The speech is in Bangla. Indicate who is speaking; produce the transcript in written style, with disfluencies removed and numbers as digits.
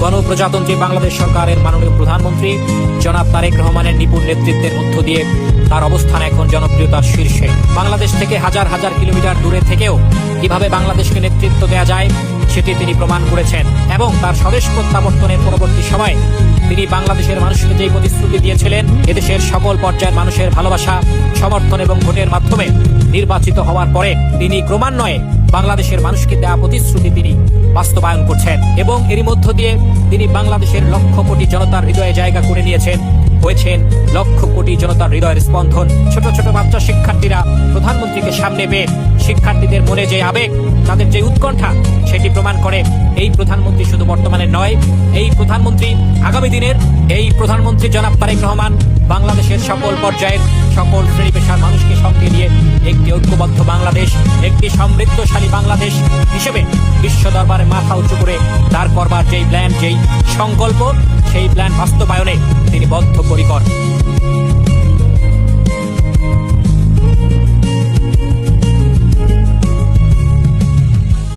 Speaker 1: গণপ্রজাতন্ত্রী বাংলাদেশ সরকারের মাননীয় প্রধানমন্ত্রী জনাব তারেক রহমানের নিপুণ নেতৃত্বের মধ্য দিয়ে তার অবস্থান এখন জনপ্রিয়তার শীর্ষে। বাংলাদেশ থেকে হাজার হাজার কিলোমিটার দূরে থেকেও কিভাবে বাংলাদেশকে নেতৃত্ব দেওয়া যায় সেটি তিনি প্রমাণ করেছেন এবং তার স্বদেশ প্রত্যাবর্তনের পরবর্তী সময়ে তিনি বাংলাদেশের মানুষকে যে প্রতিশ্রুতি দিয়েছিলেন, এদেশের সকল পর্যায়ের মানুষের ভালোবাসা, সমর্থন এবং ভোটের মাধ্যমে নির্বাচিত হওয়ার পরে তিনি ক্রমান্বয়ে বাংলাদেশের মানুষকে দেওয়া প্রতিশ্রুতি তিনি বাস্তবায়ন করছেন এবং এরই মধ্য দিয়ে তিনি বাংলাদেশের লক্ষ কোটি জনতার হৃদয়ে জায়গা করে নিয়েছেন, হয়েছেন লক্ষ কোটি জনতার হৃদয়ের স্পন্দন। ছোট ছোট বাচ্চা শিক্ষার্থীরা প্রধানমন্ত্রীকে সামনে পেয়ে শিক্ষার্থীদের মনে যে আবেগ, তাদের যে উৎকণ্ঠা, সেটি প্রমাণ করে এই প্রধানমন্ত্রী শুধু বর্তমানে নয়, এই প্রধানমন্ত্রী আগামী দিনের এই প্রধানমন্ত্রী জনাব তারেক রহমান বাংলাদেশের সকল পর্যায়ের সকল শ্রেণী পেশার মানুষকে সঙ্গে নিয়ে একটি ঐক্যবদ্ধ বাংলাদেশ, একটি সমৃদ্ধশালী বাংলাদেশ হিসেবে বিশ্ব দরবারে মাথা উঁচু করে দাঁড় করবার যেই প্ল্যান, যেই সংকল্প, সেই প্ল্যান বাস্তবায়নে তিনি বদ্ধপরিকর।